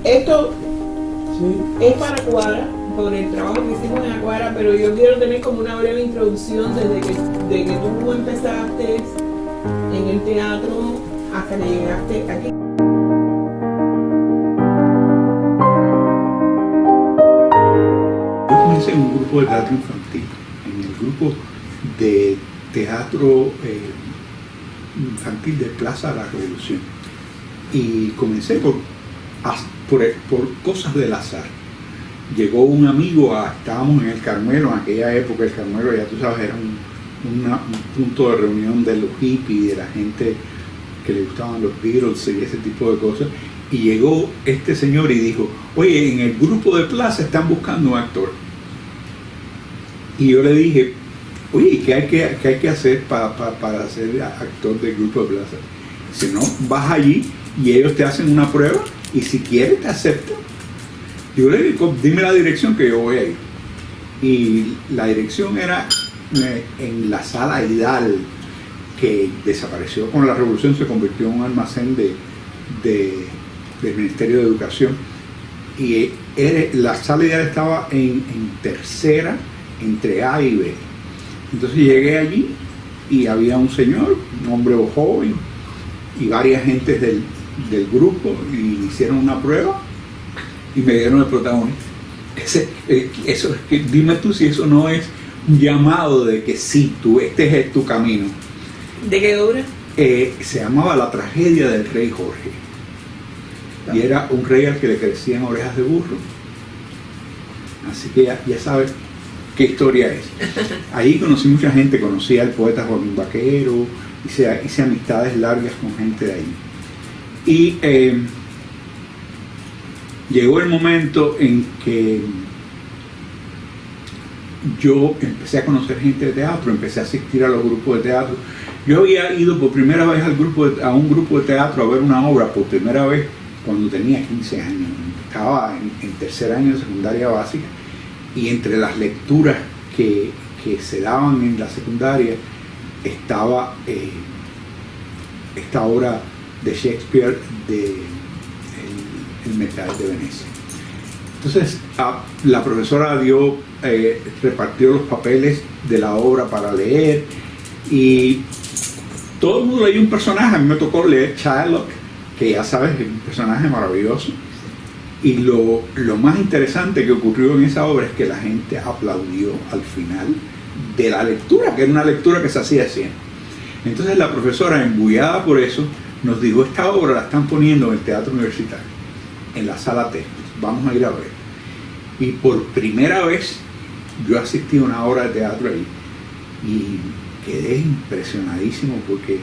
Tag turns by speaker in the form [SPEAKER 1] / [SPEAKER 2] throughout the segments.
[SPEAKER 1] Esto es para Acuara, por el trabajo que hicimos en Acuara, pero yo quiero tener como una breve introducción desde que tú empezaste en el teatro hasta que llegaste aquí.
[SPEAKER 2] Yo comencé en un grupo de teatro infantil, en el grupo de teatro infantil de Plaza de la Revolución, y comencé por cosas del azar. Llegó un amigo, estábamos en el Carmelo, en aquella época el Carmelo, ya tú sabes, era un punto de reunión de los hippies, de la gente que le gustaban los Beatles y ese tipo de cosas, y llegó este señor y dijo: oye, en el grupo de Plaza están buscando un actor. Y yo le dije: oye, ¿qué hay que hacer para ser actor del grupo de Plaza? Si no, vas allí y ellos te hacen una prueba y si quieres te aceptan. Yo le digo: dime la dirección que yo voy a ir. Y la dirección era en la Sala Hidal, que desapareció con la Revolución, se convirtió en un almacén del Ministerio de Educación. Y la Sala Hidal estaba en tercera, entre A y B. Entonces llegué allí y había un señor, un hombre joven, y varias gentes del grupo, y hicieron una prueba y me dieron el protagonista. Dime tú si eso no es un llamado de que sí, este es tu camino.
[SPEAKER 1] ¿De qué obra?
[SPEAKER 2] Se llamaba La tragedia del rey Jorge. Y era un rey al que le crecían orejas de burro. Así que ya sabes qué historia es. Ahí conocí mucha gente, conocí al poeta Joaquín Vaquero, hice amistades largas con gente de ahí. Y llegó el momento en que yo empecé a conocer gente de teatro, empecé a asistir a los grupos de teatro. Yo había ido por primera vez a un grupo de teatro a ver una obra por primera vez cuando tenía 15 años. Estaba en tercer año de secundaria básica, y entre las lecturas que se daban en la secundaria estaba esta obra de Shakespeare de El Mercader de Venecia. Entonces la profesora repartió los papeles de la obra para leer, y todo el mundo leía un personaje. A mí me tocó leer Shylock, que ya sabes, es un personaje maravilloso. Y lo más interesante que ocurrió en esa obra es que la gente aplaudió al final de la lectura, que era una lectura que se hacía así. Entonces la profesora, embullada por eso, nos dijo: esta obra la están poniendo en el Teatro Universitario, en la Sala Textos, vamos a ir a ver. Y por primera vez yo asistí a una obra de teatro ahí y quedé impresionadísimo, porque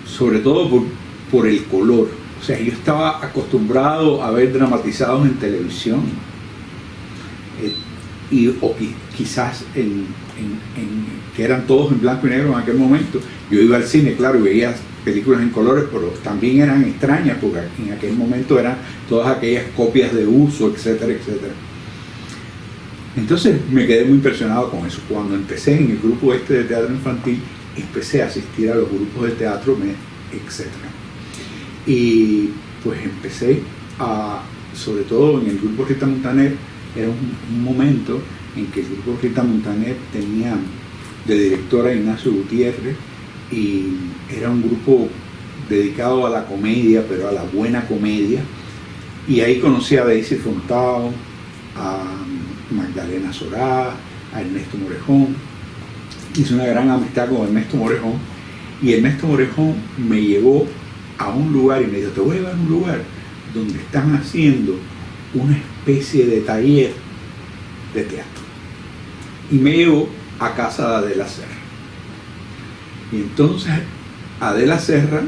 [SPEAKER 2] sobre todo por el color. O sea, yo estaba acostumbrado a ver dramatizados en televisión, o quizás que eran todos en blanco y negro en aquel momento. Yo iba al cine, claro, y veía películas en colores, pero también eran extrañas, porque en aquel momento eran todas aquellas copias de uso, etcétera, etcétera. Entonces me quedé muy impresionado con eso. Cuando empecé en el grupo de teatro infantil, empecé a asistir a los grupos de teatro, etcétera. Y pues empecé sobre todo en el grupo Rita Montaner, era un momento en que el grupo Rita Montaner tenía de directora Ignacio Gutiérrez, y era un grupo dedicado a la comedia, pero a la buena comedia. Y ahí conocí a Daisy Fontao, a Magdalena Sorá, a Ernesto Morejón. Hice una gran amistad con Ernesto Morejón, y Ernesto Morejón me llevó a un lugar y me dijo: te voy a llevar a un lugar donde están haciendo una especie de taller de teatro. Y me llevó a casa de Adela Serra. Y entonces Adela Serra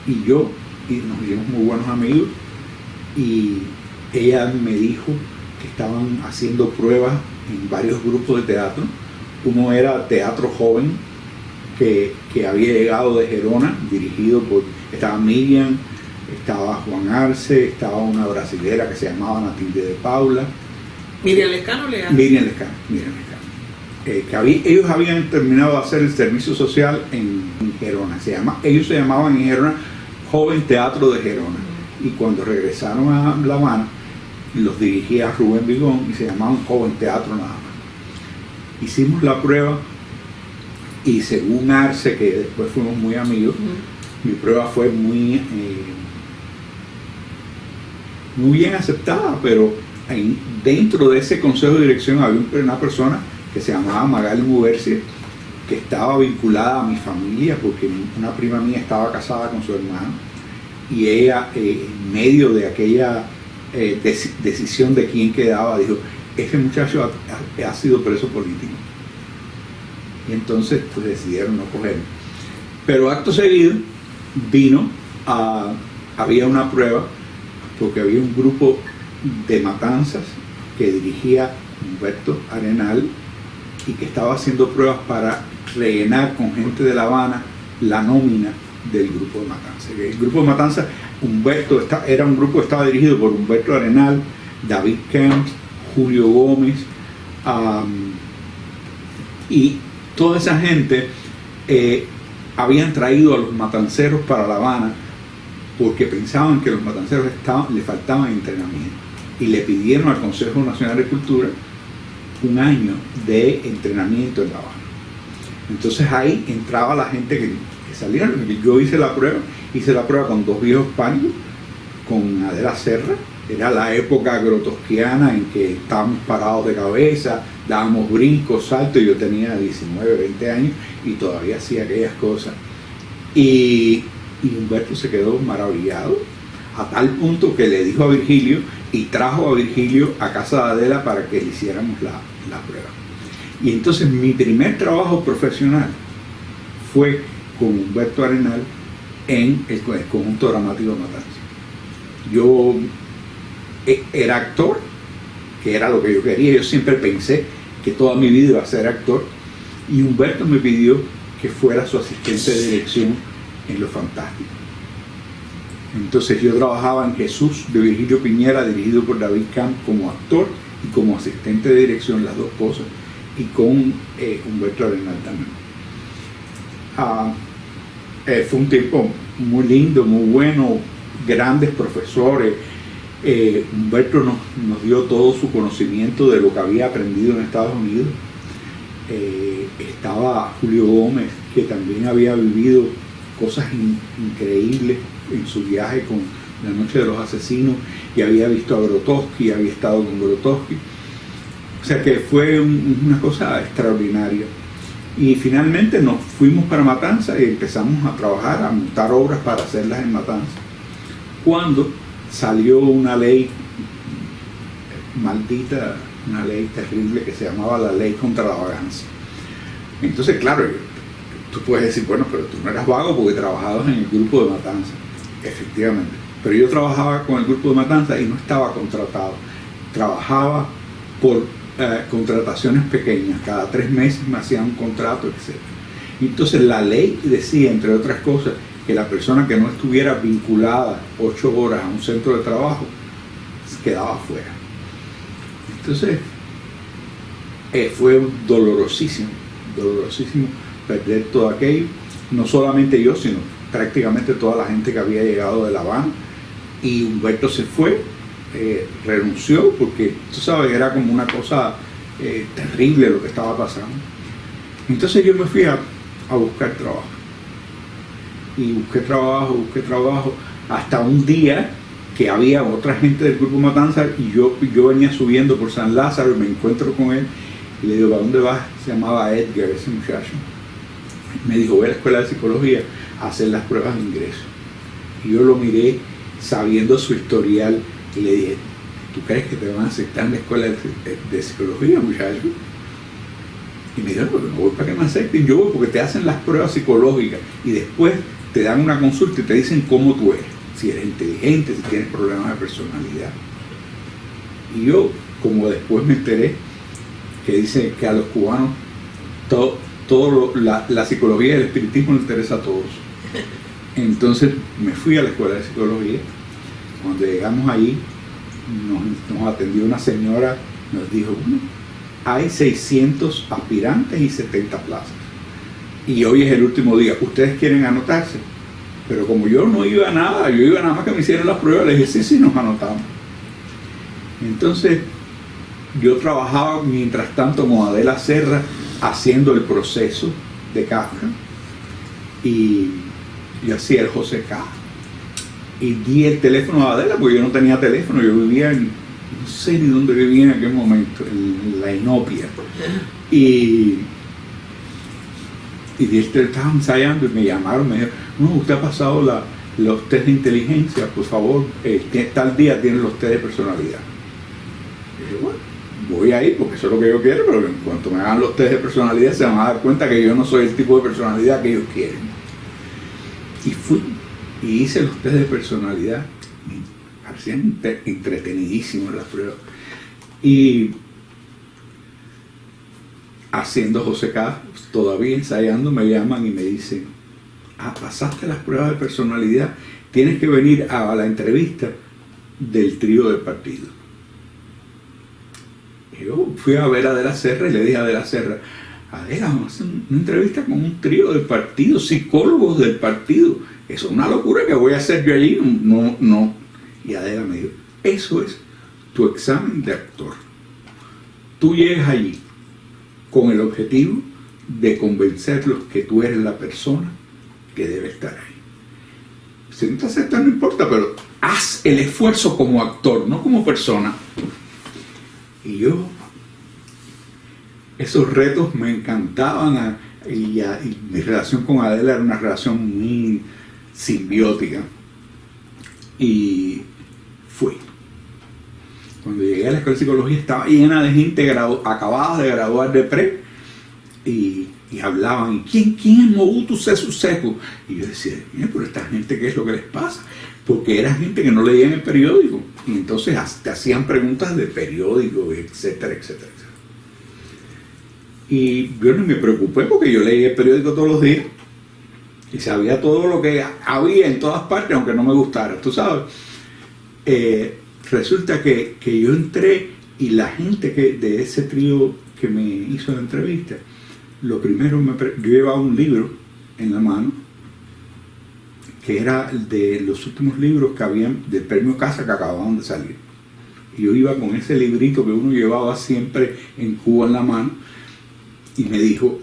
[SPEAKER 2] y yo nos hicimos muy buenos amigos, y ella me dijo que estaban haciendo pruebas en varios grupos de teatro. Uno era Teatro Joven, que había llegado de Gerona, estaba Miriam, estaba Juan Arce, estaba una brasilera que se llamaba Natilde de Paula.
[SPEAKER 1] ¿Miriam Lescano le
[SPEAKER 2] Miriam Lescano. Ellos habían terminado de hacer el servicio social en Gerona. Ellos se llamaban en Gerona Joven Teatro de Gerona. y cuando regresaron a La Habana los dirigía Rubén Vigón y se llamaban Joven Teatro nada más. Hicimos la prueba y según Arce, que después fuimos muy amigos, mi prueba fue muy bien aceptada, pero dentro de ese consejo de dirección había una persona que se llamaba Magali Mubercia, que estaba vinculada a mi familia porque una prima mía estaba casada con su hermano y ella en medio de aquella decisión de quién quedaba dijo, este muchacho ha sido preso político, y entonces pues decidieron no cogerlo. Pero acto seguido había una prueba porque había un grupo de matanzas que dirigía Humberto Arenal y que estaba haciendo pruebas para rellenar con gente de La Habana la nómina del grupo de matanzas. El grupo de matanzas, era un grupo que estaba dirigido por Humberto Arenal, David Kemp, Julio Gómez, y toda esa gente habían traído a los matanceros para La Habana porque pensaban que los matanceros le faltaban entrenamiento y le pidieron al Consejo Nacional de Cultura un año de entrenamiento en La Habana. Entonces ahí entraba la gente que salieron. Yo hice la prueba con dos viejos pánicos, con Adela Serra. Era la época grotowskiana en que estábamos parados de cabeza, dábamos brincos, saltos, y yo tenía 19, 20 años y todavía hacía aquellas cosas. Y Humberto se quedó maravillado, a tal punto que le dijo a Virgilio y trajo a Virgilio a casa de Adela para que le hiciéramos la prueba. Y entonces mi primer trabajo profesional fue con Humberto Arenal en el conjunto dramático de Matanzas. Yo era actor, que era lo que yo quería. Yo siempre pensé que toda mi vida iba a ser actor, y Humberto me pidió que fuera su asistente de dirección en Lo Fantástico. Entonces yo trabajaba en Jesús de Virgilio Piñera, dirigido por David Camp, como actor y como asistente de dirección, las dos cosas, y con Humberto Arenal también. Fue un tiempo muy lindo, muy bueno, grandes profesores. Humberto nos dio todo su conocimiento de lo que había aprendido en Estados Unidos. Estaba Julio Gómez, que también había vivido cosas increíbles en su viaje con La Noche de los Asesinos, y había visto a Grotowski, había estado con Grotowski. O sea que fue una cosa extraordinaria. Y finalmente nos fuimos para Matanzas y empezamos a trabajar, a montar obras para hacerlas en Matanzas, cuando salió una ley maldita, una ley terrible que se llamaba la Ley contra la Vagancia. Entonces, claro, tú puedes decir, bueno, pero tú no eras vago porque trabajabas en el grupo de Matanzas. Efectivamente, pero yo trabajaba con el grupo de Matanzas y no estaba contratado. Trabajaba por contrataciones pequeñas, cada 3 meses me hacían un contrato, etc. Entonces la ley decía, entre otras cosas, que la persona que no estuviera vinculada 8 horas a un centro de trabajo quedaba fuera. Entonces fue dolorosísimo perder todo aquello, no solamente yo, sino prácticamente toda la gente que había llegado de La Habana. Y Humberto se fue, renunció, porque tú sabes, era como una cosa terrible lo que estaba pasando. Entonces yo me fui a buscar trabajo, y busqué trabajo hasta un día que había otra gente del grupo Matanzas, y yo venía subiendo por San Lázaro y me encuentro con él y le digo, ¿para dónde vas? Se llamaba Edgar, ese muchacho. Me dijo, voy a la escuela de psicología a hacer las pruebas de ingreso. Y yo lo miré sabiendo su historial y le dije, ¿tú crees que te van a aceptar en la escuela de psicología, muchacho? Y me dijo, no, no voy para que me acepten, yo voy porque te hacen las pruebas psicológicas y después te dan una consulta y te dicen cómo tú eres, si eres inteligente, si tienes problemas de personalidad. Y yo, como después me enteré, que dice que a los cubanos la psicología y el espiritismo les interesa a todos. Entonces me fui a la escuela de psicología. Cuando llegamos ahí, nos atendió una señora, nos dijo, bueno, hay 600 aspirantes y 70 plazas. Y hoy es el último día. ¿Ustedes quieren anotarse? Pero como yo no iba a nada, yo iba nada más que me hicieran las pruebas, le dije, sí, nos anotamos. Entonces, yo trabajaba mientras tanto con Adela Serra haciendo el proceso de Kafka, y yo hacía el José K. Y di el teléfono a Adela, porque yo no tenía teléfono, yo vivía en, no sé ni dónde vivía en aquel momento, en la Inopia. Y estaba ensayando y me llamaron, me dijeron, no, usted ha pasado los test de inteligencia, por favor, tal día tienen los test de personalidad. Y dije, bueno, voy a ir porque eso es lo que yo quiero, pero en cuanto me hagan los test de personalidad se van a dar cuenta que yo no soy el tipo de personalidad que ellos quieren. Y fui y hice los test de personalidad, me parecían entretenidísimos las pruebas. Y haciendo José K, todavía ensayando, me llaman y me dicen, pasaste las pruebas de personalidad, tienes que venir a la entrevista del trío del partido. Y yo fui a ver a Adela Serra y le dije a Adela Serra, Adela, vamos a hacer una entrevista con un trío del partido, psicólogos del partido, eso es una locura que voy a hacer yo allí, no. Y Adela me dijo, eso es tu examen de actor. Tú llegas allí con el objetivo de convencerlos que tú eres la persona que debe estar ahí. Si no te aceptas, no importa, pero haz el esfuerzo como actor, no como persona. Y yo, esos retos me encantaban, y mi relación con Adela era una relación muy simbiótica. Y fui. Cuando llegué a la escuela de psicología estaba llena de gente acabada de graduar de pre, y hablaban, ¿y quién es Mobutu Sese Seko? Y yo decía, mira, pero esta gente, ¿qué es lo que les pasa? Porque era gente que no leía en el periódico, y entonces te hacían preguntas de periódico, etcétera, etcétera, etcétera. Y yo no me preocupé porque yo leía el periódico todos los días y sabía todo lo que había en todas partes, aunque no me gustara, tú sabes. Resulta que yo entré, y la gente de ese trío que me hizo la entrevista, lo primero, yo llevaba un libro en la mano que era de los últimos libros que habían del premio Casa que acababan de salir, y yo iba con ese librito que uno llevaba siempre en Cuba en la mano, y me dijo,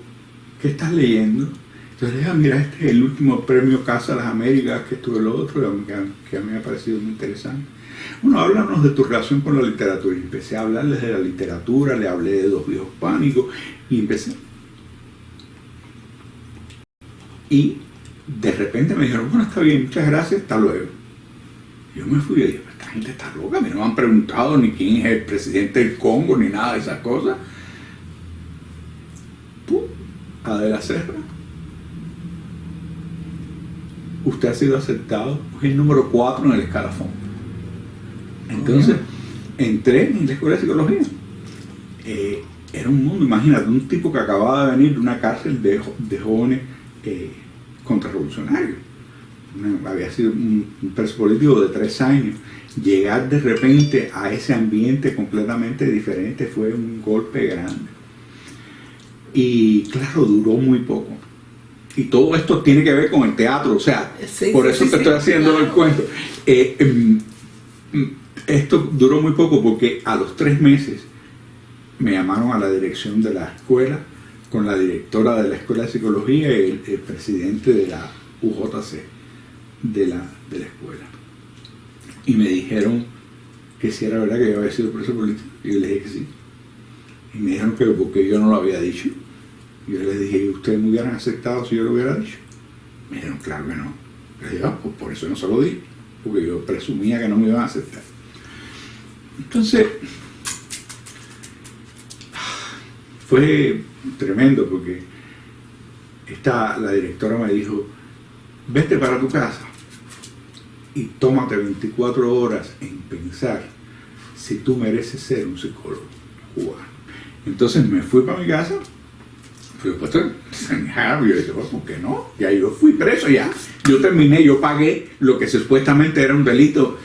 [SPEAKER 2] ¿qué estás leyendo? Entonces le dije, mira, este es el último premio Casa de las Américas, que estuvo el otro, que a mí me ha parecido muy interesante. Bueno, háblanos de tu relación con la literatura. Y empecé a hablarles de la literatura, le hablé de Dos Viejos Pánicos, y empecé. Y de repente me dijeron, bueno, está bien, muchas gracias, hasta luego. Yo me fui y dije, esta gente está loca, a mí no me han preguntado ni quién es el presidente del Congo, ni nada de esas cosas. ¡Pum! Adela Serra, usted ha sido aceptado, es el número 4 en el escalafón. Entonces, entré en la escuela de psicología. Era un mundo, imagínate, un tipo que acababa de venir de una cárcel de jóvenes contrarrevolucionarios. Había sido un preso político de 3 años. Llegar de repente a ese ambiente completamente diferente fue un golpe grande. Y claro, duró muy poco. Y todo esto tiene que ver con el teatro, o sea, sí, por eso te estoy haciendo el cuento. Esto duró muy poco porque a los 3 meses me llamaron a la dirección de la escuela con la directora de la escuela de psicología y el presidente de la UJC de la escuela. Y me dijeron que si era verdad que yo había sido preso político. Y yo les dije que sí. Y me dijeron que porque yo no lo había dicho. Y yo les dije, ¿y ustedes me hubieran aceptado si yo lo hubiera dicho? Me dijeron, claro que no. Les dije, pues por eso no se lo dije, porque yo presumía que no me iban a aceptar. Entonces, fue tremendo porque la directora me dijo, vete para tu casa y tómate 24 horas en pensar si tú mereces ser un psicólogo cubano. Entonces me fui para mi casa, fui puesto en Harvard, y yo dije, pues, ¿por qué no? Ya yo fui preso, ya. Yo terminé, yo pagué lo que supuestamente era un delito.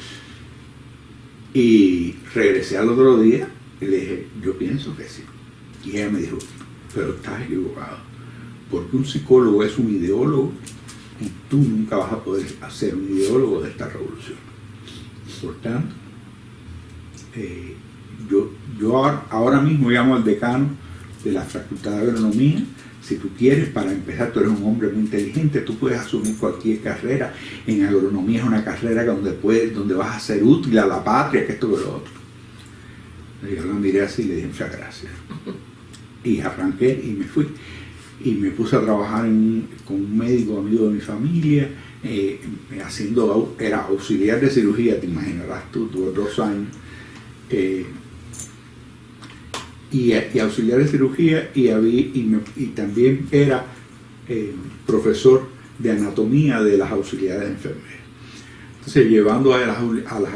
[SPEAKER 2] Y regresé al otro día y le dije, yo pienso que sí. Y ella me dijo, pero estás equivocado, porque un psicólogo es un ideólogo y tú nunca vas a poder ser un ideólogo de esta revolución. Por tanto, yo ahora mismo llamo al decano de la Facultad de Agronomía. Si tú quieres, para empezar, tú eres un hombre muy inteligente, tú puedes asumir cualquier carrera. En agronomía es una carrera donde vas a ser útil a la patria, que esto que lo otro. Y yo lo miré así y le dije muchas gracias. Y arranqué y me fui. Y me puse a trabajar con un médico amigo de mi familia, era auxiliar de cirugía, te imaginarás tú, tuve 2 años. Y auxiliar de cirugía y también era profesor de anatomía de las auxiliares de enfermería. Entonces, llevando a las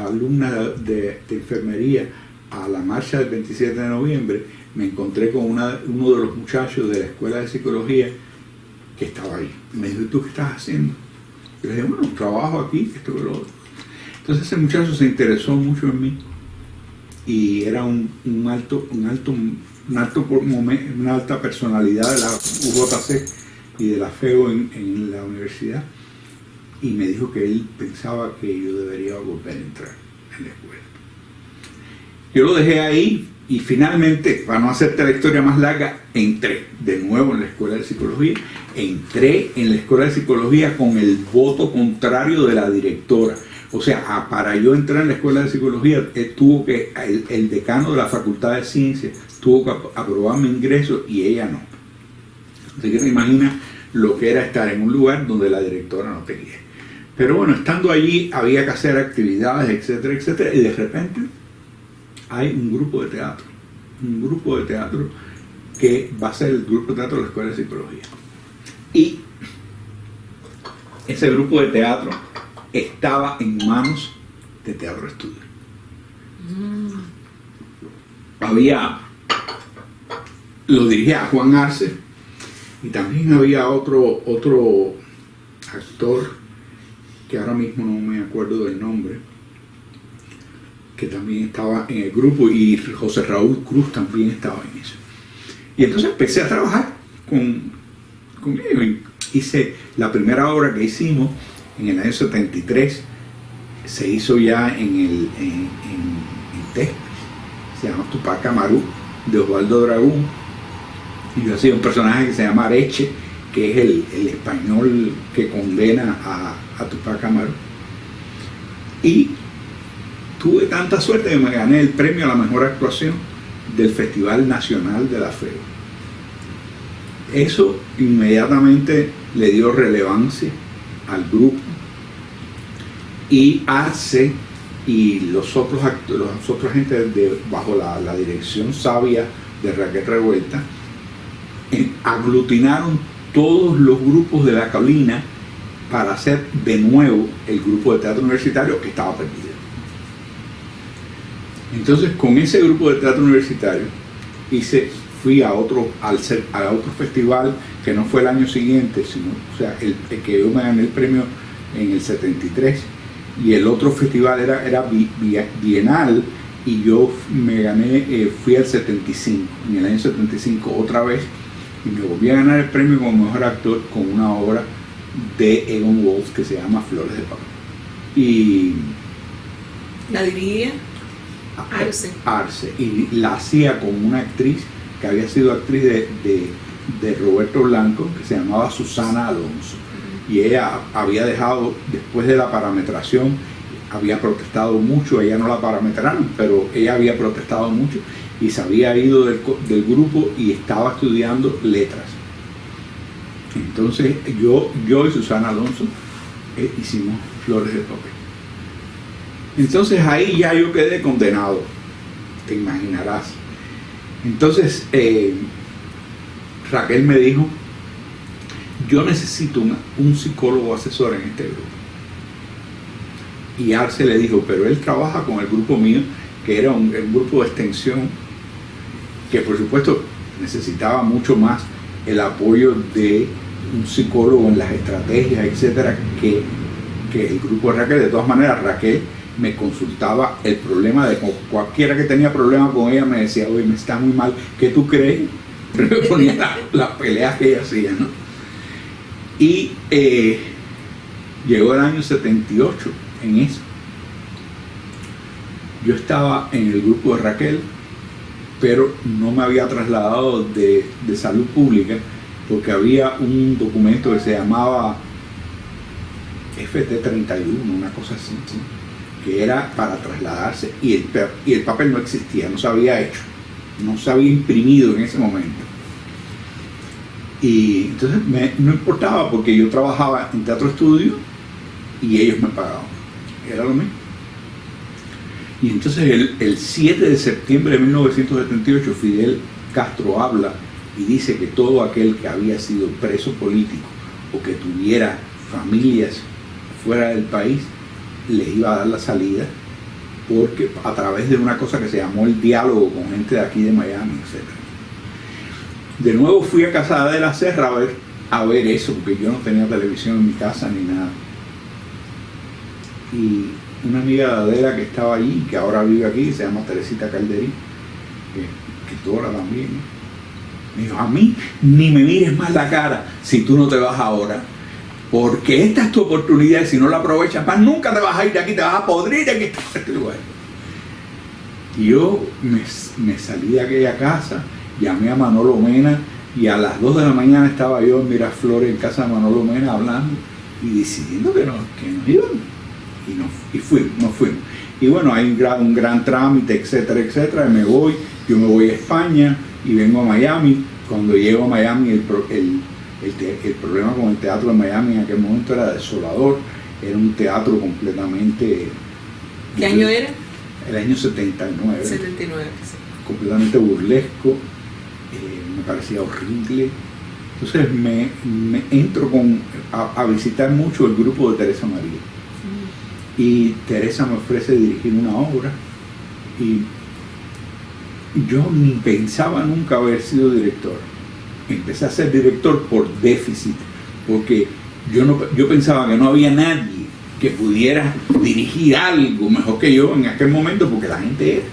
[SPEAKER 2] alumnas de enfermería a la marcha del 27 de noviembre, me encontré con uno de los muchachos de la escuela de psicología que estaba ahí. Me dijo, ¿tú qué estás haciendo? Yo le dije, bueno, un trabajo aquí, esto que lo otro. Entonces ese muchacho se interesó mucho en mí y era una alta personalidad de la UJC y de la FEO en la universidad, y me dijo que él pensaba que yo debería volver a entrar en la escuela. Yo lo dejé ahí y finalmente, para no hacerte la historia más larga, entré de nuevo en la escuela de psicología. Entré en la escuela de psicología con el voto contrario de la directora. O sea, para yo entrar en la escuela de psicología, el decano de la Facultad de Ciencias tuvo que aprobar mi ingreso y ella no. Así que te imaginas lo que era estar en un lugar donde la directora no te quiere. Pero bueno, estando allí había que hacer actividades, etcétera, etcétera, y de repente hay un grupo de teatro que va a ser el grupo de teatro de la Escuela de Psicología. Y ese grupo de teatro estaba en manos de Teatro Estudio. Lo dirigía Juan Arce, y también había otro actor que ahora mismo no me acuerdo del nombre, que también estaba en el grupo, y José Raúl Cruz también estaba en eso. Y entonces empecé a trabajar con ellos. Hice la primera obra que hicimos en el año 73, se hizo ya en Texas, se llama Tupac Amaru, de Osvaldo Dragún, y yo hacía un personaje que se llama Areche, que es el español que condena a Tupac Amaru. Y tuve tanta suerte que me gané el premio a la mejor actuación del Festival Nacional de la FEO. Eso inmediatamente le dio relevancia al grupo, y Arce y los otros agentes bajo la dirección sabia de Raquel Revuelta aglutinaron todos los grupos de la colina para hacer de nuevo el grupo de teatro universitario que estaba perdido. Entonces, con ese grupo de teatro universitario fui a otro festival que no fue el año siguiente, sino, o sea, el que yo me gané el premio en el 73, y el otro festival era bienal, y yo me gané, fui al 75, en el año 75 otra vez, y me volví a ganar el premio como mejor actor con una obra de Egon Wolf que se llama Flores de Papel. Y
[SPEAKER 3] ¿la dirigía?
[SPEAKER 2] Arce, y la hacía con una actriz que había sido actriz de Roberto Blanco, que se llamaba Susana Alonso. Y ella había dejado, después de la parametración, había protestado mucho. Ella no la parametraron, pero ella había protestado mucho y se había ido del grupo y estaba estudiando letras. Entonces yo y Susana Alonso hicimos Flores de Papel. Entonces ahí ya yo quedé condenado, te imaginarás. Entonces Raquel me dijo, yo necesito un psicólogo asesor en este grupo. Y Arce le dijo, pero él trabaja con el grupo mío, que era un grupo de extensión, que por supuesto necesitaba mucho más el apoyo de un psicólogo en las estrategias, etcétera, que el grupo de Raquel. De todas maneras, Raquel me consultaba el problema de cualquiera que tenía problema con ella, me decía, oye, me está muy mal, ¿qué tú crees? Pero me ponía las peleas que ella hacía, ¿no? Y Llegó el año 78 en eso. Yo estaba en el grupo de Raquel, pero no me había trasladado de salud pública porque había un documento que se llamaba FT31, una cosa así, ¿sí?, que era para trasladarse y el papel no existía, no se había hecho, no se había imprimido en ese momento. Y entonces no importaba porque yo trabajaba en Teatro Estudio y ellos me pagaban, era lo mismo. Y entonces el 7 de septiembre de 1978 Fidel Castro habla y dice que todo aquel que había sido preso político o que tuviera familias fuera del país les iba a dar la salida, porque a través de una cosa que se llamó el diálogo con gente de aquí de Miami, etc. De nuevo fui a casa de la Serra a ver eso, porque yo no tenía televisión en mi casa ni nada. Y una amiga de Adela que estaba allí, que ahora vive aquí, se llama Teresita Calderí, que escritora también, me dijo: a mí ni me mires más la cara si tú no te vas ahora, porque esta es tu oportunidad y si no la aprovechas más nunca te vas a ir de aquí, te vas a podrir en este lugar. Y yo me salí de aquella casa, llamé a Manolo Mena y a las 2 de la mañana estaba yo en Miraflores, en casa de Manolo Mena, hablando y decidiendo que nos íbamos. Y nos fuimos. Y bueno, hay un gran trámite, etcétera, etcétera. Yo me voy a España y vengo a Miami. Cuando llego a Miami, el problema con el teatro de Miami en aquel momento era desolador. Era un teatro completamente...
[SPEAKER 3] ¿Qué año era?
[SPEAKER 2] El año 79.
[SPEAKER 3] 79, sí.
[SPEAKER 2] Completamente burlesco. Me parecía horrible. Entonces me entro a visitar mucho el grupo de Teresa María. Y Teresa me ofrece dirigir una obra y yo ni pensaba nunca haber sido director. Empecé a ser director por déficit, porque yo pensaba que no había nadie que pudiera dirigir algo mejor que yo en aquel momento, porque la gente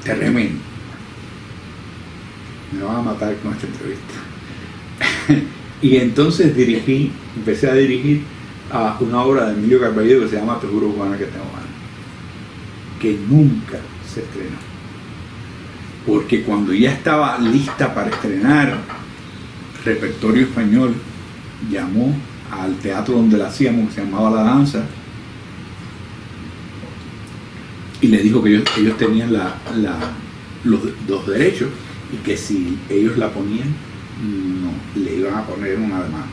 [SPEAKER 2] era tremendo. Me van a matar con esta entrevista. Y entonces empecé a dirigir a una obra de Emilio Carballido que se llama Te juro, Juana, que te amo, que nunca se estrenó, porque cuando ya estaba lista para estrenar, Repertorio Español llamó al teatro donde la hacíamos, que se llamaba La Danza, y le dijo que ellos tenían los derechos y que si ellos la ponían, no, le iban a poner una demanda.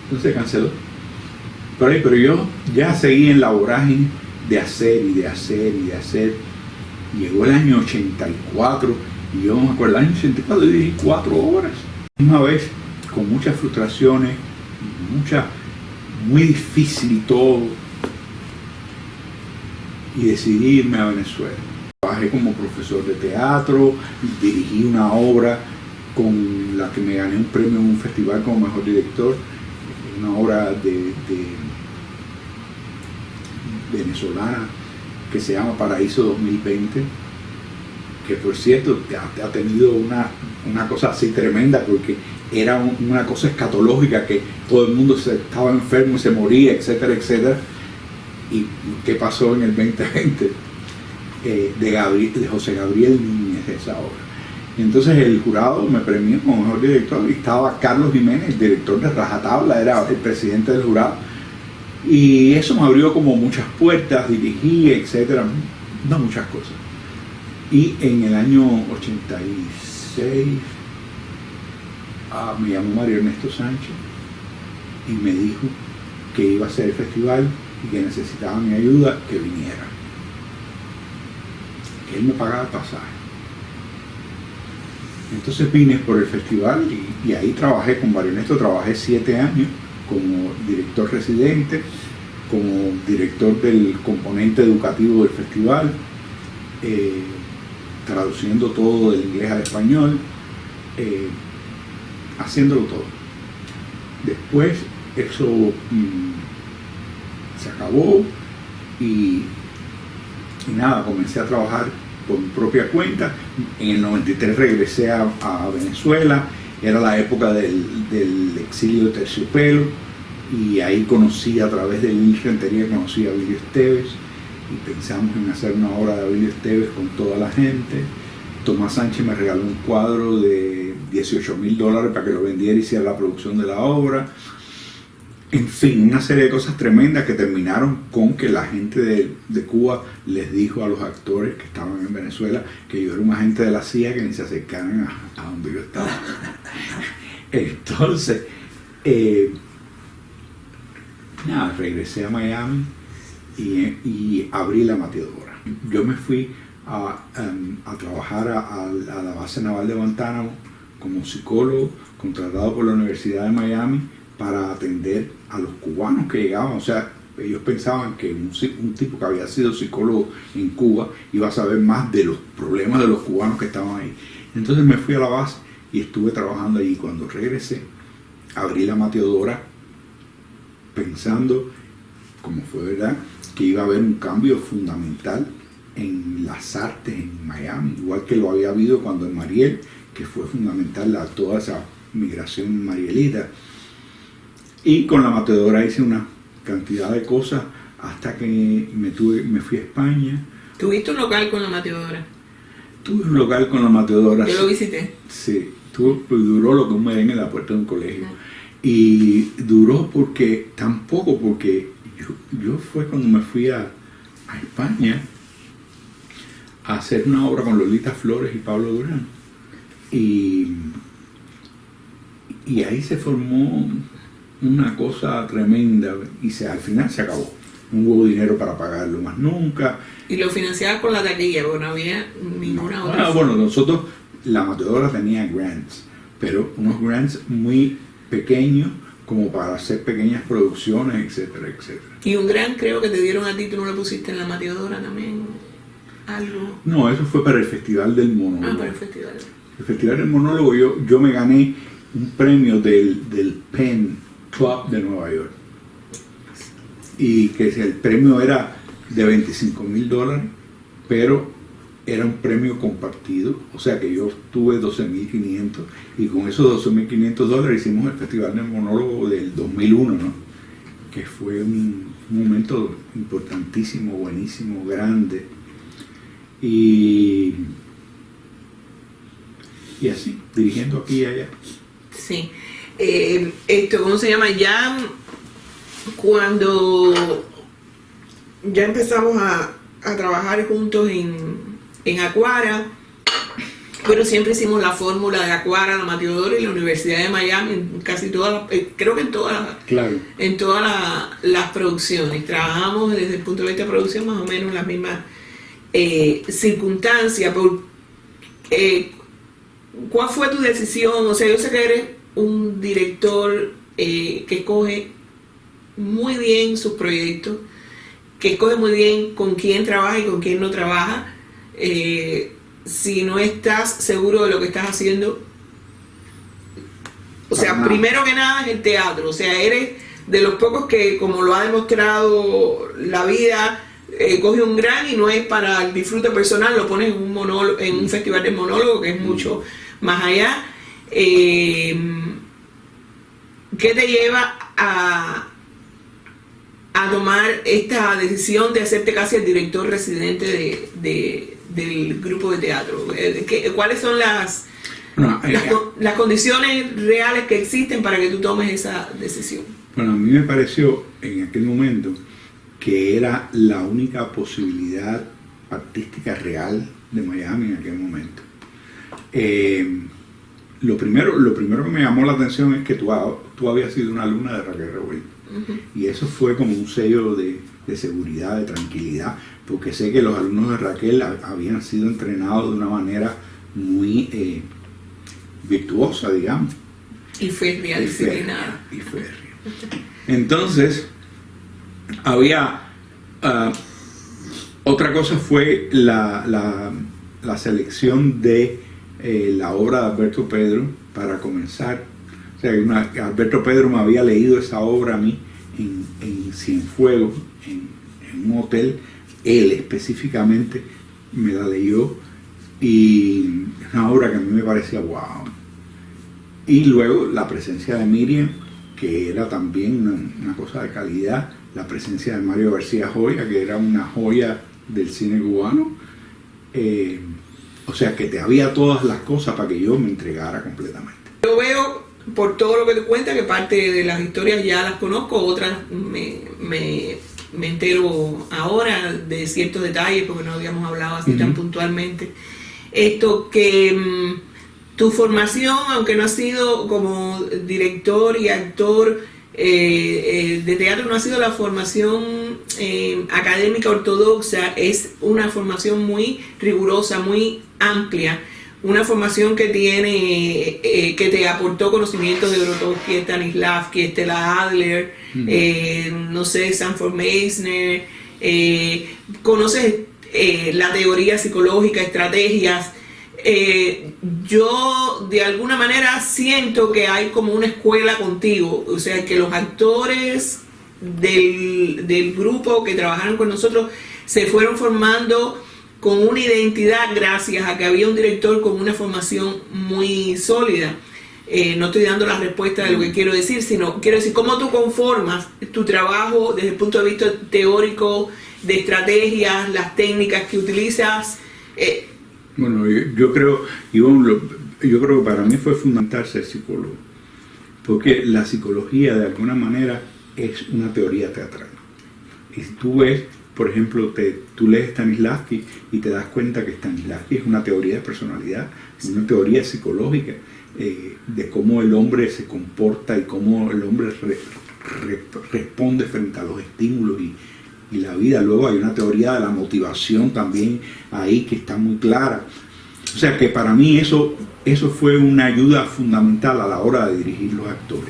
[SPEAKER 2] Entonces se canceló. Pero yo ya seguí en la vorágine de hacer y de hacer y de hacer. Llegó el año 84 y yo me acuerdo, el año 84 dirigí 4 obras. Una vez con muchas frustraciones, muy difícil todo, y decidí irme a Venezuela. Trabajé como profesor de teatro, dirigí una obra con la que me gané un premio en un festival como mejor director, una obra de venezolana que se llama Paraíso 2020, que por cierto ha tenido una cosa así tremenda, porque era una cosa escatológica, que todo el mundo estaba enfermo y se moría, etcétera, etcétera. ¿Y qué pasó en el 2020? De José Gabriel Núñez, esa obra. Y entonces el jurado me premió como mejor director y estaba Carlos Jiménez, el director de Rajatabla, era el presidente del jurado. Y eso me abrió como muchas puertas, dirigí, etcétera, no, muchas cosas. Y en el año 86 me llamó Mario Ernesto Sánchez y me dijo que iba a hacer el festival y que necesitaba mi ayuda, que viniera, que él me pagaba el pasaje. Entonces vine por el festival y ahí trabajé con Mario Ernesto, trabajé 7 años como director residente, como director del componente educativo del festival, traduciendo todo del inglés al español, haciéndolo todo. Después eso se acabó y nada, comencé a trabajar por mi propia cuenta. En el 93 regresé a Venezuela, era la época del exilio de Terciopelo, y ahí conocí a través de Lili Rentería, conocí a Abilio Esteves y pensamos en hacer una obra de Abilio Esteves con toda la gente. Tomás Sánchez me regaló un cuadro de $18,000 para que lo vendiera y hiciera la producción de la obra. En fin, una serie de cosas tremendas que terminaron con que la gente de Cuba les dijo a los actores que estaban en Venezuela que yo era un agente de la CIA, que ni se acercaran a donde yo estaba. Entonces, nada, regresé a Miami y abrí la Mateadora. Yo me fui a trabajar a la base naval de Guantánamo como psicólogo, contratado por la Universidad de Miami para atender a los cubanos que llegaban. O sea, ellos pensaban que un tipo que había sido psicólogo en Cuba iba a saber más de los problemas de los cubanos que estaban ahí. Entonces me fui a la base y estuve trabajando allí. Cuando regresé, abrí la Mateadora pensando, como fue verdad, que iba a haber un cambio fundamental en las artes en Miami, igual que lo había habido cuando en Mariel, que fue fundamental toda esa migración marielita. Y con la Mateadora hice una cantidad de cosas hasta que me fui a España.
[SPEAKER 3] ¿Tuviste un local con la Mateadora?
[SPEAKER 2] Tuve un local con la Mateadora.
[SPEAKER 3] Yo lo visité.
[SPEAKER 2] Sí, duró lo que un merengue en la puerta de un colegio. Y duró porque yo fue cuando me fui a España a hacer una obra con Lolita Flores y Pablo Durán. Y ahí se formó una cosa tremenda y al final se acabó. No hubo dinero para pagarlo más nunca.
[SPEAKER 3] ¿Y lo financiaba con la taquilla? Porque no había ninguna otra.
[SPEAKER 2] Bueno, nosotros, la Mateadora tenía grants, pero unos grants muy pequeños como para hacer pequeñas producciones, etcétera, etcétera.
[SPEAKER 3] Y un grant creo que te dieron a ti, tú no lo pusiste en la Mateadora también, algo.
[SPEAKER 2] No, eso fue para el Festival del Monólogo.
[SPEAKER 3] Para el festival.
[SPEAKER 2] El Festival del Monólogo, yo me gané un premio del Penn Club de Nueva York. Y que el premio era de $25,000, pero era un premio compartido, o sea que yo tuve 12,500 y con esos $12,500 hicimos el Festival del Monólogo del 2001, ¿no? Que fue un momento importantísimo, buenísimo, grande. Y así, dirigiendo aquí y allá.
[SPEAKER 3] Sí. ¿Cómo se llama? Ya cuando ya empezamos a trabajar juntos en Acuara, pero siempre hicimos la fórmula de Acuara, la Mateadora y la Universidad de Miami, en casi todas, creo que en todas,
[SPEAKER 2] claro,
[SPEAKER 3] en todas las producciones. Trabajamos desde el punto de vista de producción más o menos en las mismas circunstancias. ¿Cuál fue tu decisión? O sea, yo sé que eres un director que escoge muy bien sus proyectos, que escoge muy bien con quién trabaja y con quién no trabaja. Si no estás seguro de lo que estás haciendo, o sea, primero que nada es el teatro. O sea, eres de los pocos que, como lo ha demostrado la vida, coge un gran y no es para el disfrute personal, lo pones en un monólogo, en un festival de monólogo que es mucho más allá. ¿Qué te lleva a tomar esta decisión de hacerte casi el director residente del grupo de teatro? ¿Cuáles son las condiciones reales que existen para que tú tomes esa decisión?
[SPEAKER 2] Bueno, a mí me pareció en aquel momento que era la única posibilidad artística real de Miami en aquel momento. Lo primero que me llamó la atención es que tú habías sido una alumna de Raquel Revuelta. Y eso fue como un sello de seguridad, de tranquilidad, porque sé que los alumnos de Raquel habían sido entrenados de una manera muy virtuosa, digamos.
[SPEAKER 3] Y férrea, disciplinada.
[SPEAKER 2] Y férrea. Entonces, había otra cosa fue la selección de la obra de Alberto Pedro para comenzar. O sea, Alberto Pedro me había leído esa obra a mí en Cienfuegos, en un hotel. Él específicamente me la leyó y es una obra que a mí me parecía wow. Y luego la presencia de Miriam que era también una cosa de calidad, la presencia de Mario García Joya, que era una joya del cine cubano. O sea, que te había todas las cosas para que yo me entregara completamente.
[SPEAKER 3] Yo veo, por todo lo que te cuentas, que parte de las historias ya las conozco, otras me entero ahora de ciertos detalles, porque no habíamos hablado así tan puntualmente. Esto que tu formación, aunque no ha sido como director y actor de teatro, no ha sido la formación académica ortodoxa, es una formación muy rigurosa, muy amplia, una formación que tiene que te aportó conocimientos de Grotowski, Stanislavski, Stella Adler, no sé, Sanford Meisner, conoces la teoría psicológica, estrategias. Yo de alguna manera siento que hay como una escuela contigo, o sea, que los actores del grupo que trabajaron con nosotros se fueron formando con una identidad gracias a que había un director con una formación muy sólida. No estoy dando la respuesta de lo que quiero decir, sino quiero decir cómo tú conformas tu trabajo desde el punto de vista teórico, de estrategias, las técnicas que utilizas.
[SPEAKER 2] Bueno, yo creo, Ivonne, yo creo que para mí fue fundamental ser psicólogo, porque la psicología de alguna manera es una teoría teatral. Y si tú ves, por ejemplo, tú lees Stanislavski y te das cuenta que Stanislavski es una teoría de personalidad, es una teoría psicológica de cómo el hombre se comporta y cómo el hombre responde frente a los estímulos y la vida. Luego hay una teoría de la motivación también ahí que está muy clara. O sea que para mí eso fue una ayuda fundamental a la hora de dirigir los actores.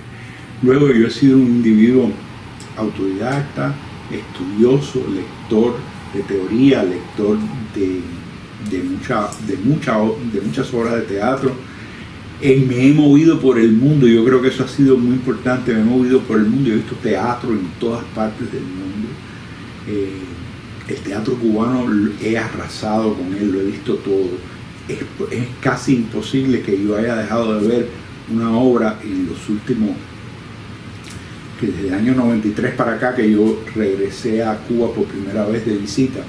[SPEAKER 2] Luego yo he sido un individuo autodidacta, estudioso, lector de teoría, lector de muchas obras de teatro. Me he movido por el mundo, yo creo que eso ha sido muy importante, me he movido por el mundo, he visto teatro en todas partes del mundo. El teatro cubano he arrasado con él, lo he visto todo. Es casi imposible que yo haya dejado de ver una obra en los últimos, que desde el año 93 para acá, que yo regresé a Cuba por primera vez de visita,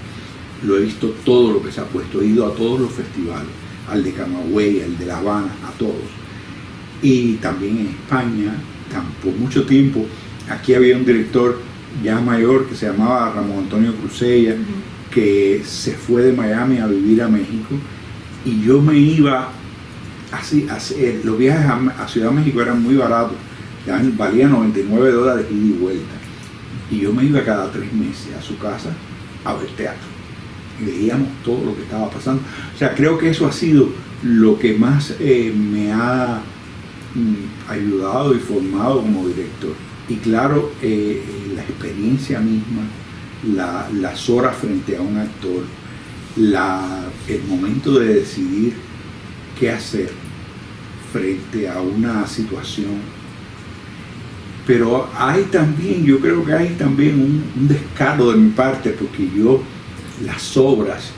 [SPEAKER 2] lo he visto todo lo que se ha puesto, he ido a todos los festivales, al de Camagüey, al de La Habana, a todos. Y también en España, por mucho tiempo, aquí había un director ya mayor que se llamaba Ramón Antonio Cruzella, que se fue de Miami a vivir a México, y yo me iba así, los viajes a Ciudad de México eran muy baratos, valían $99 ida y vuelta, y yo me iba cada 3 meses a su casa a ver teatro y veíamos todo lo que estaba pasando. O sea, creo que eso ha sido lo que más me ha ayudado y formado como director. Y claro, la experiencia misma, las horas frente a un actor, el momento de decidir qué hacer frente a una situación. Pero hay también, yo creo que hay también un descaro de mi parte, porque yo las obras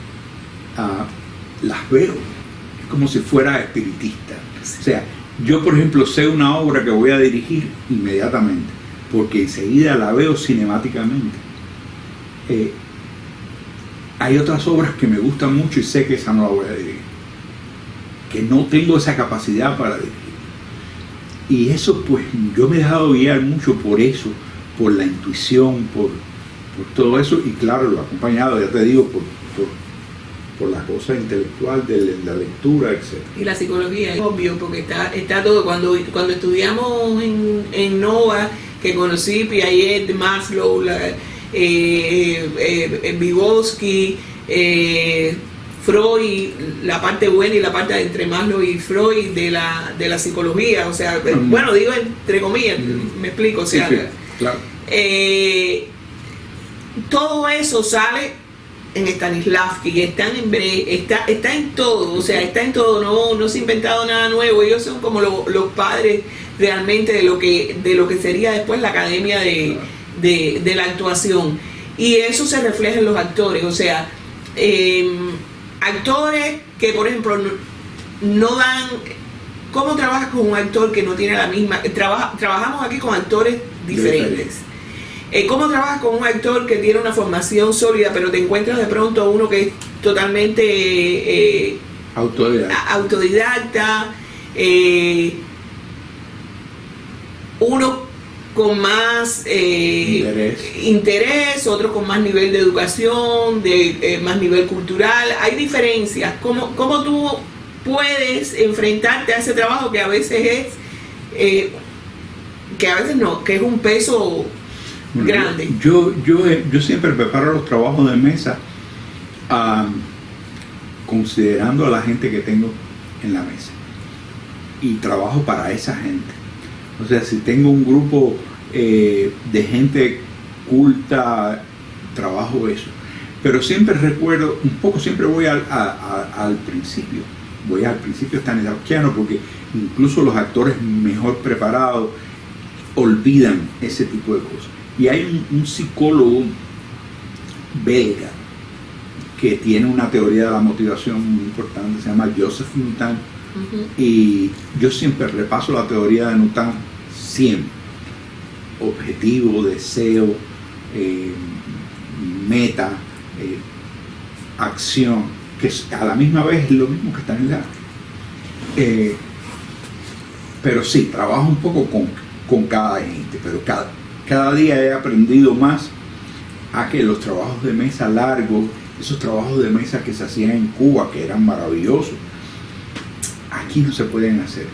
[SPEAKER 2] las veo, es como si fuera espiritista. O sea, yo por ejemplo sé una obra que voy a dirigir inmediatamente, porque enseguida la veo cinemáticamente. Hay otras obras que me gustan mucho y sé que esa no la voy a dirigir, que no tengo esa capacidad para dirigir. Y eso, pues, yo me he dejado guiar mucho por eso, por la intuición, por todo eso, y claro, lo he acompañado, ya te digo, por la cosa intelectual de la lectura, etc.
[SPEAKER 3] Y la psicología, es obvio, porque está todo. Cuando estudiamos en Nova, que conocí Piaget, Maslow, Vygotsky, Freud, la parte buena y la parte entre Maslow y Freud de la psicología, o sea, bueno, digo entre comillas, me explico, o sea,
[SPEAKER 2] sí, claro.
[SPEAKER 3] Todo eso sale en Stanislavski, está en todo, o sea, está en todo, no se ha inventado nada nuevo. Ellos son como los padres realmente de lo que sería después la academia de la actuación, y eso se refleja en los actores, o sea, actores que por ejemplo no dan ¿Cómo trabajas con un actor que no tiene la misma? Trabajamos aquí con actores diferentes. ¿Cómo trabajas con un actor que tiene una formación sólida, pero te encuentras de pronto uno que es totalmente autodidacta, uno con más interés, otro con más nivel de educación, más nivel cultural? Hay diferencias. ¿Cómo tú puedes enfrentarte a ese trabajo que a veces es, que es un peso grande?
[SPEAKER 2] Yo siempre preparo los trabajos de mesa considerando a la gente que tengo en la mesa, y trabajo para esa gente. O sea, si tengo un grupo de gente culta, trabajo eso. Pero siempre recuerdo, un poco siempre voy al principio. Voy al principio stanislavskiano, porque incluso los actores mejor preparados olvidan ese tipo de cosas. Y hay un psicólogo belga que tiene una teoría de la motivación muy importante, se llama Joseph Nutan. Y yo siempre repaso la teoría de Nutan, siempre. Objetivo, deseo, meta, acción, que a la misma vez es lo mismo que está en el arte. Pero sí, trabajo un poco con cada gente, pero cada día he aprendido más a que los trabajos de mesa largos, esos trabajos de mesa que se hacían en Cuba, que eran maravillosos, aquí no se pueden hacer.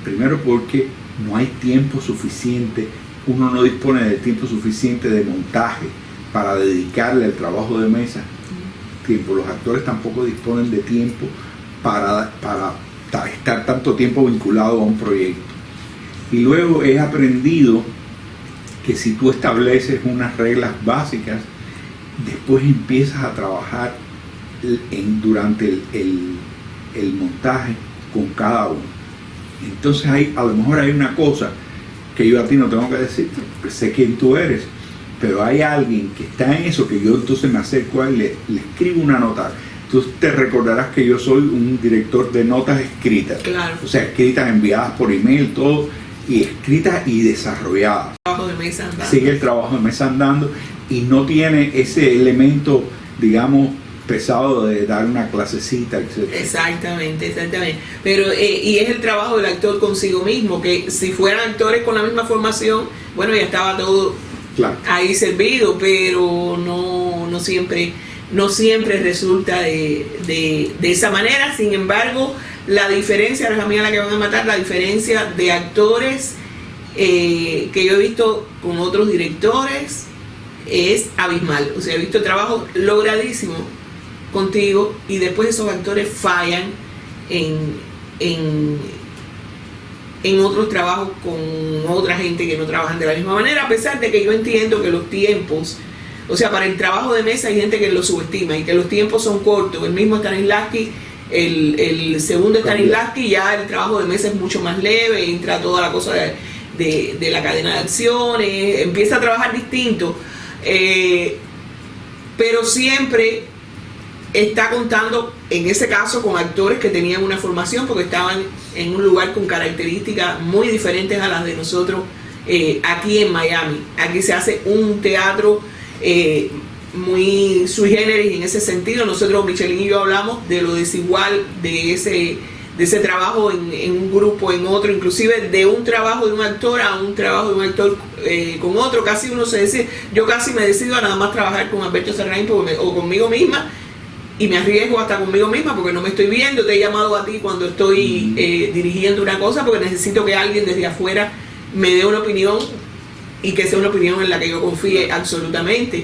[SPEAKER 2] Primero porque no hay tiempo suficiente, uno no dispone de tiempo suficiente de montaje para dedicarle al trabajo de mesa tiempo. Los actores tampoco disponen de tiempo para estar tanto tiempo vinculado a un proyecto. Y luego he aprendido que si tú estableces unas reglas básicas, después empiezas a trabajar durante el montaje con cada uno. Entonces a lo mejor hay una cosa que yo a ti no tengo que decir, sé quién tú eres, pero hay alguien que está en eso, que yo entonces me acerco a él, le escribo una nota. Tú te recordarás que yo soy un director de notas escritas,
[SPEAKER 3] claro.
[SPEAKER 2] O sea, escritas, enviadas por email, todo, y escritas y desarrolladas.
[SPEAKER 3] Trabajo de mesa andando.
[SPEAKER 2] Sigue el trabajo de mesa andando y no tiene ese elemento, digamos, pesado de dar una clasecita, etc.
[SPEAKER 3] Exactamente. Pero y es el trabajo del actor consigo mismo, que si fueran actores con la misma formación, bueno, ya estaba todo claro ahí servido, pero no siempre resulta de esa manera. Sin embargo, la diferencia, es la mía la que van a matar, la diferencia de actores que yo he visto con otros directores es abismal. O sea, he visto trabajos logradísimos contigo y después esos actores fallan en otros trabajos con otra gente que no trabajan de la misma manera, a pesar de que yo entiendo que los tiempos, o sea, para el trabajo de mesa hay gente que lo subestima y que los tiempos son cortos. El mismo Stanislavski, el segundo Stanislavski, ya el trabajo de mesa es mucho más leve, entra toda la cosa de la cadena de acciones, empieza a trabajar distinto, pero siempre está contando, en ese caso, con actores que tenían una formación porque estaban en un lugar con características muy diferentes a las de nosotros aquí en Miami. Aquí se hace un teatro muy sui generis en ese sentido. Nosotros, Michelin y yo, hablamos de lo desigual de ese trabajo en un grupo, en otro, inclusive de un trabajo de un actor a un trabajo de un actor con otro. Casi uno se decide, yo casi me decido a nada más trabajar con Alberto Serrain o conmigo misma, y me arriesgo hasta conmigo misma porque no me estoy viendo. Te he llamado a ti cuando estoy dirigiendo una cosa porque necesito que alguien desde afuera me dé una opinión y que sea una opinión en la que yo confíe absolutamente.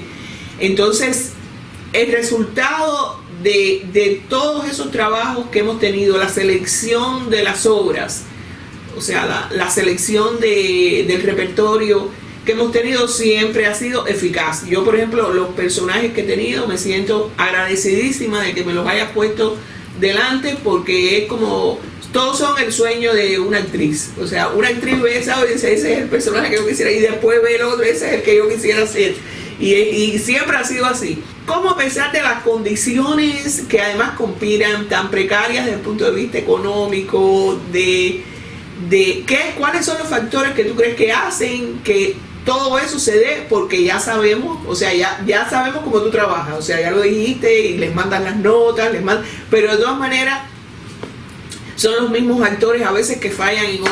[SPEAKER 3] Entonces, el resultado de todos esos trabajos que hemos tenido, la selección de las obras, o sea, la selección del repertorio que hemos tenido siempre ha sido eficaz. Yo, por ejemplo, los personajes que he tenido, me siento agradecidísima de que me los hayas puesto delante, porque es como, todos son el sueño de una actriz. O sea, una actriz ve esa y dice, ese es el personaje que yo quisiera, y después ve el otro, ese es el que yo quisiera hacer. Y siempre ha sido así. ¿Cómo, a pesar de las condiciones que además conspiran tan precarias desde el punto de vista económico, de cuáles son los factores que tú crees que hacen que todo eso se dé, porque ya sabemos, o sea, ya sabemos cómo tú trabajas, o sea, ya lo dijiste y les mandan las notas, pero de todas maneras son los mismos actores a veces que fallan en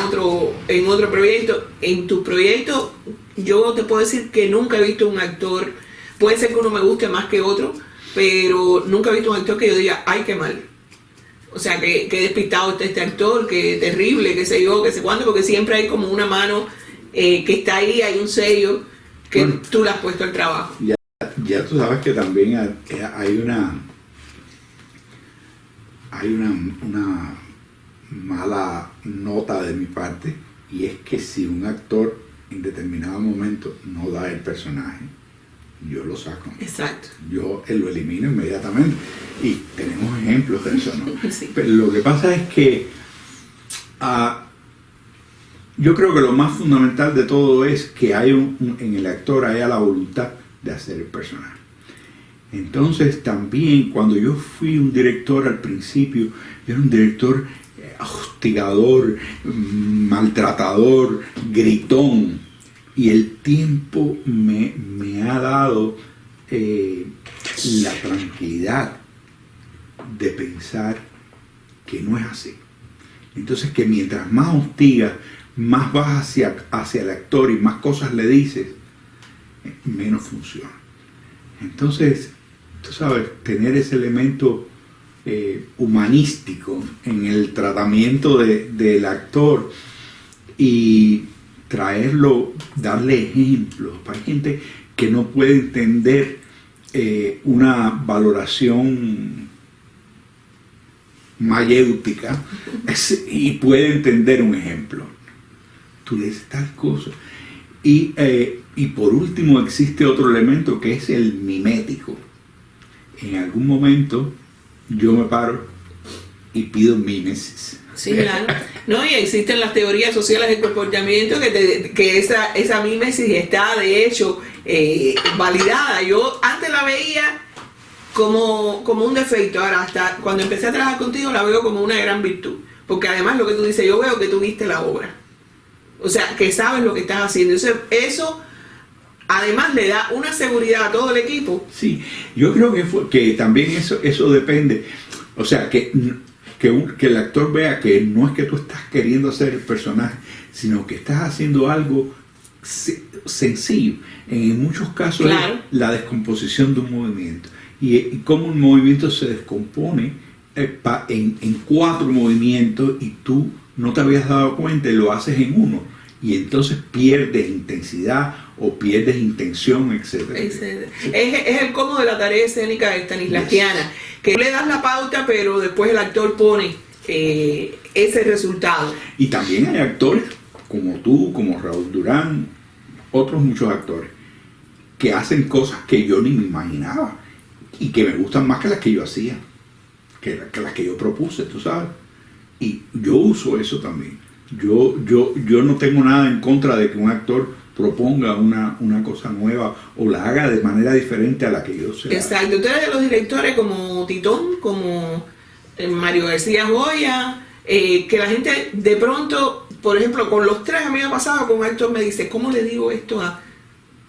[SPEAKER 3] otro proyecto. En tu proyecto yo te puedo decir que nunca he visto un actor, puede ser que uno me guste más que otro, pero nunca he visto un actor que yo diga, ay, qué mal. O sea, que despistado está este actor, que terrible, qué sé yo, qué sé cuándo, porque siempre hay como una mano que está ahí, hay un sello que tú le has puesto al trabajo.
[SPEAKER 2] Ya tú sabes que también hay una mala nota de mi parte, y es que si un actor en determinado momento no da el personaje, yo lo saco.
[SPEAKER 3] Exacto.
[SPEAKER 2] Yo lo elimino inmediatamente. Y tenemos ejemplos de eso, ¿no?
[SPEAKER 3] Sí.
[SPEAKER 2] Pero lo que pasa es que yo creo que lo más fundamental de todo es que hay en el actor haya la voluntad de hacer el personaje. Entonces también cuando yo fui un director al principio, yo era un director hostigador, maltratador, gritón, y el tiempo me ha dado la tranquilidad de pensar que no es así. Entonces que mientras más hostigas, más vas hacia el actor y más cosas le dices, menos funciona. Entonces, tú sabes, tener ese elemento humanístico en el tratamiento del actor y traerlo, darle ejemplos. Hay gente que no puede entender una valoración mayéutica y puede entender un ejemplo. Tú le dices tal cosa. Y por último existe otro elemento que es el mimético. En algún momento yo me paro y pido mímesis.
[SPEAKER 3] Sí, claro. No, y existen las teorías sociales del comportamiento que esa mímesis está de hecho validada. Yo antes la veía como un defecto, ahora hasta cuando empecé a trabajar contigo la veo como una gran virtud, porque además lo que tú dices, yo veo que tú viste la obra, o sea, que sabes lo que estás haciendo. Eso además le da una seguridad a todo el equipo.
[SPEAKER 2] Sí, yo creo que también eso depende, o sea, que el actor vea que no es que tú estás queriendo hacer el personaje, sino que estás haciendo algo sencillo. En muchos casos
[SPEAKER 3] claro,
[SPEAKER 2] es la descomposición de un movimiento. Y cómo un movimiento se descompone en 4 movimientos y tú no te habías dado cuenta y lo haces en uno. Y entonces pierdes intensidad o pierdes intención, etc.
[SPEAKER 3] Es el cómo de la tarea escénica stanislavskiana, que le das la pauta, pero después el actor pone ese resultado.
[SPEAKER 2] Y también hay actores como tú, como Raúl Durán, otros muchos actores, que hacen cosas que yo ni me imaginaba y que me gustan más que las que yo hacía, que las que yo propuse, tú sabes. Y yo uso eso también. Yo no tengo nada en contra de que un actor proponga una cosa nueva o la haga de manera diferente a la que yo sé.
[SPEAKER 3] Exacto. Tú eres de los directores como Titón, como Mario García Goya, que la gente de pronto, por ejemplo, con los 3 a mí me ha pasado, con un actor me dice, ¿cómo le digo esto a...?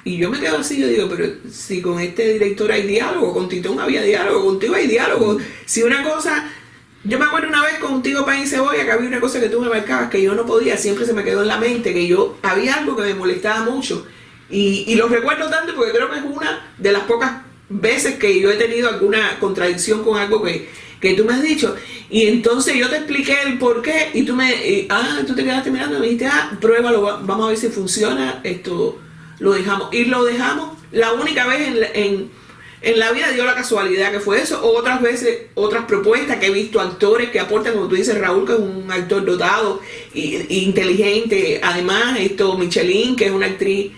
[SPEAKER 3] Y yo me quedo así, yo digo, pero si con este director hay diálogo, con Titón había diálogo, contigo hay diálogo. Si una cosa... Yo me acuerdo una vez contigo, Pan y Cebolla, que había una cosa que tú me marcabas que yo no podía, siempre se me quedó en la mente, que había algo que me molestaba mucho. Y lo recuerdo tanto porque creo que es una de las pocas veces que yo he tenido alguna contradicción con algo que tú me has dicho. Y entonces yo te expliqué el por qué y tú tú te quedaste mirando y me dijiste, pruébalo, vamos a ver si funciona, esto lo dejamos. Y lo dejamos la única vez en la vida, dio la casualidad que fue eso, o otras veces, otras propuestas que he visto, actores que aportan, como tú dices, Raúl, que es un actor dotado e inteligente, además Michelin, que es una actriz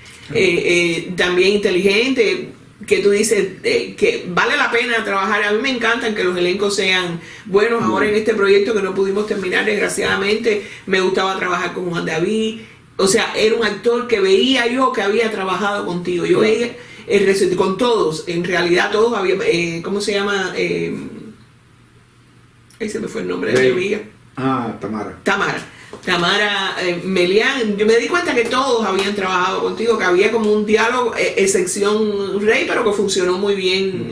[SPEAKER 3] también inteligente, que tú dices que vale la pena trabajar. A mí me encantan que los elencos sean buenos. Ahora en este proyecto que no pudimos terminar, desgraciadamente, me gustaba trabajar con Juan David, o sea, era un actor que veía yo que había trabajado contigo, yo veía con todos, en realidad todos había, ¿cómo se llama? Ahí se me fue el nombre de mi amiga.
[SPEAKER 2] Tamara.
[SPEAKER 3] Tamara Melián, yo me di cuenta que todos habían trabajado contigo, que había como un diálogo, excepción Rey, pero que funcionó muy bien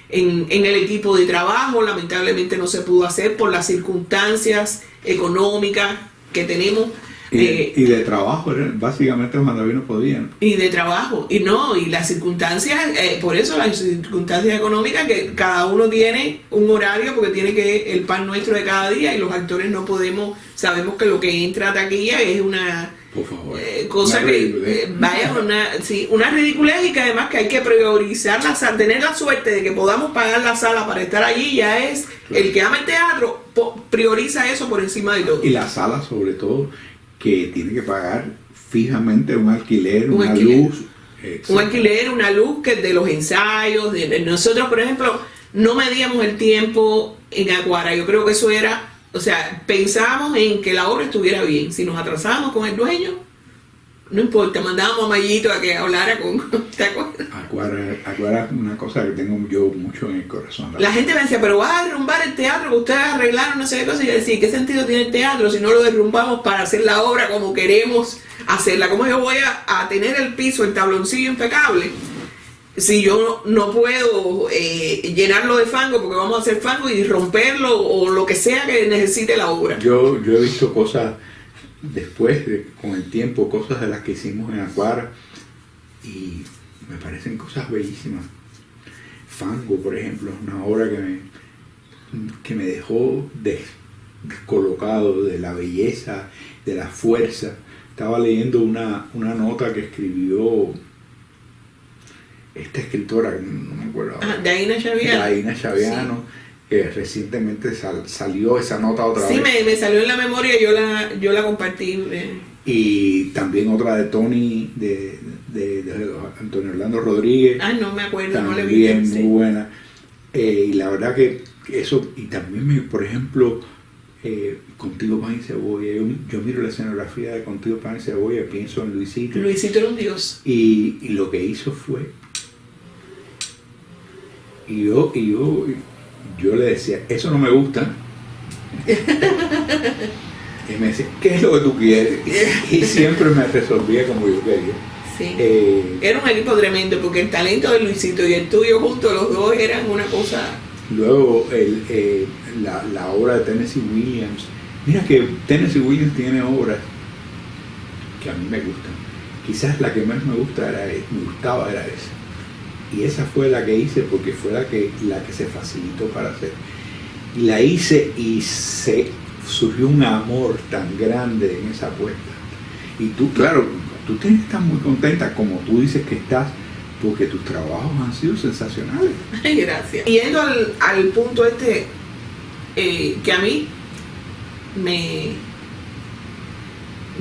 [SPEAKER 3] en el equipo de trabajo. Lamentablemente no se pudo hacer por las circunstancias económicas que tenemos.
[SPEAKER 2] Y de trabajo, básicamente los mandavinos podían.
[SPEAKER 3] Y de trabajo, y las circunstancias, por eso las circunstancias económicas, que cada uno tiene un horario porque tiene que el pan nuestro de cada día, y los actores no podemos, sabemos que lo que entra a taquilla es una
[SPEAKER 2] Por favor.
[SPEAKER 3] cosa
[SPEAKER 2] Una
[SPEAKER 3] que
[SPEAKER 2] ridiculez.
[SPEAKER 3] vaya una ridiculez, y que además que hay que priorizar la sala, tener la suerte de que podamos pagar la sala para estar allí, ya es el que ama el teatro, prioriza eso por encima de todo.
[SPEAKER 2] Y la sala, sobre todo, que tiene que pagar fijamente un alquiler,
[SPEAKER 3] Un
[SPEAKER 2] una
[SPEAKER 3] alquiler.
[SPEAKER 2] luz.
[SPEAKER 3] Un alquiler, una luz que de los ensayos, de nosotros, por ejemplo, no medíamos el tiempo en Acuara. Yo creo que eso era, o sea, pensábamos en que la obra estuviera bien. Si nos atrasábamos con el dueño, no importa, mandábamos a Mayito a que hablara con... ¿Te acuerdas?
[SPEAKER 2] Acuara es una cosa que tengo yo mucho en el corazón.
[SPEAKER 3] La gente me decía, pero vas a derrumbar el teatro que ustedes arreglaron, no sé qué cosa. Y yo decía, ¿qué sentido tiene el teatro si no lo derrumbamos para hacer la obra como queremos hacerla? ¿Cómo yo voy a tener el piso, el tabloncillo impecable, si yo no puedo llenarlo de fango, porque vamos a hacer fango, y romperlo o lo que sea que necesite la obra?
[SPEAKER 2] Yo he visto cosas después, con el tiempo, cosas de las que hicimos en Acuara, y me parecen cosas bellísimas. Fango, por ejemplo, es una obra que me dejó descolocado de la belleza, de la fuerza. Estaba leyendo una nota que escribió esta escritora, no me acuerdo ahora.
[SPEAKER 3] Daina Chaviano.
[SPEAKER 2] Daina Chaviano, que recientemente salió esa nota otra
[SPEAKER 3] Sí,
[SPEAKER 2] vez.
[SPEAKER 3] me salió en la memoria, yo la compartí.
[SPEAKER 2] Y también otra de Tony, de Antonio Orlando Rodríguez.
[SPEAKER 3] Ah, no me acuerdo, no le vi.
[SPEAKER 2] También
[SPEAKER 3] Sí.
[SPEAKER 2] muy buena. Y la verdad que eso, y también, por ejemplo, Contigo Pan y Cebolla, yo miro la escenografía de Contigo Pan y Cebolla, pienso en Luisito.
[SPEAKER 3] Luisito era un dios.
[SPEAKER 2] Y lo que hizo fue, y yo le decía, eso no me gusta. Y me decía, ¿qué es lo que tú quieres? Y siempre me resolvía como yo quería.
[SPEAKER 3] Sí. Era un equipo tremendo, porque el talento de Luisito y el tuyo juntos, los dos eran una cosa.
[SPEAKER 2] Luego la obra de Tennessee Williams. Mira que Tennessee Williams tiene obras que a mí me gustan. Quizás la que más me gustaba era esa. Y esa fue la que hice porque fue la que se facilitó para hacer. Y la hice y surgió un amor tan grande en esa apuesta. Y tú, claro, tú tienes que estar muy contenta, como tú dices que estás, porque tus trabajos han sido sensacionales.
[SPEAKER 3] Ay, gracias. Yendo al punto que a mí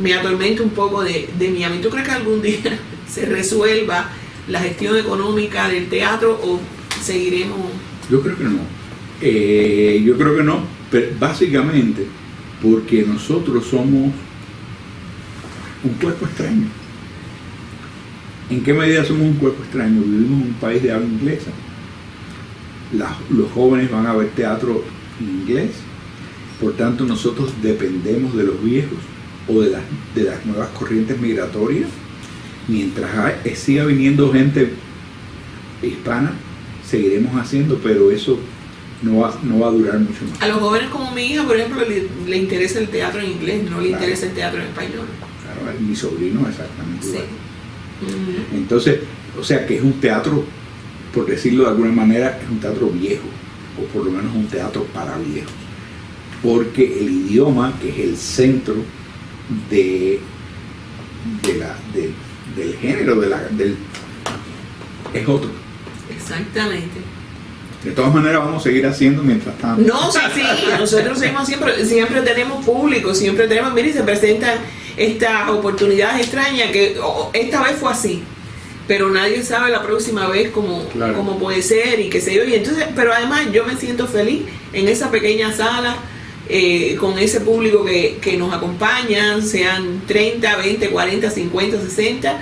[SPEAKER 3] me atormenta un poco de Miami. ¿Tú crees que algún día se resuelva la gestión económica del teatro o seguiremos?
[SPEAKER 2] Yo creo que no. Yo creo que no, pero básicamente porque nosotros somos un cuerpo extraño. ¿En qué medida somos un cuerpo extraño? Vivimos en un país de habla inglesa. Los jóvenes van a ver teatro en inglés, por tanto nosotros dependemos de los viejos o de las nuevas corrientes migratorias. Mientras siga viniendo gente hispana, seguiremos haciendo, pero eso no va a durar mucho más.
[SPEAKER 3] A los jóvenes como mi hija, por ejemplo, le interesa el teatro en inglés, no le
[SPEAKER 2] Claro.
[SPEAKER 3] interesa el teatro en español.
[SPEAKER 2] Claro, mi sobrino exactamente
[SPEAKER 3] Sí.
[SPEAKER 2] igual.
[SPEAKER 3] Ujú.
[SPEAKER 2] Entonces, o sea que es un teatro, por decirlo de alguna manera, es un teatro viejo, o por lo menos un teatro para viejos, porque el idioma, que es el centro del género, es otro.
[SPEAKER 3] Exactamente.
[SPEAKER 2] De todas maneras vamos a seguir haciendo mientras tanto.
[SPEAKER 3] No, sí, nosotros seguimos siempre tenemos público, siempre tenemos, mire, se presentan estas oportunidades extrañas que esta vez fue así, pero nadie sabe la próxima vez cómo puede ser y qué sé yo. Y entonces, pero además yo me siento feliz en esa pequeña sala, con ese público que nos acompaña, sean 30, 20, 40, 50, 60,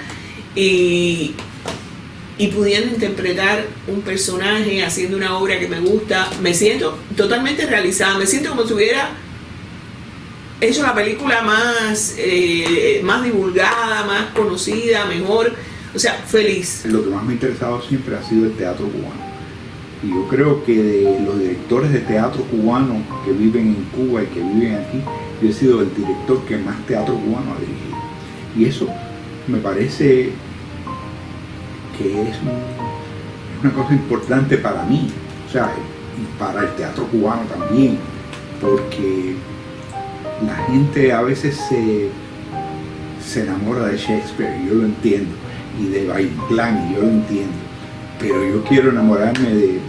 [SPEAKER 3] y pudiendo interpretar un personaje, haciendo una obra que me gusta, me siento totalmente realizada, me siento como si hubiera hecho la película más, más divulgada, más conocida, mejor. O sea, feliz.
[SPEAKER 2] Lo que más me ha interesado siempre ha sido el teatro cubano. Y yo creo que de los directores de teatro cubano que viven en Cuba y que viven aquí, yo he sido el director que más teatro cubano ha dirigido. Y eso me parece que es una cosa importante para mí, o sea, y para el teatro cubano también, porque la gente a veces se enamora de Shakespeare, y yo lo entiendo, y de Valle Inclán, y yo lo entiendo, pero yo quiero enamorarme de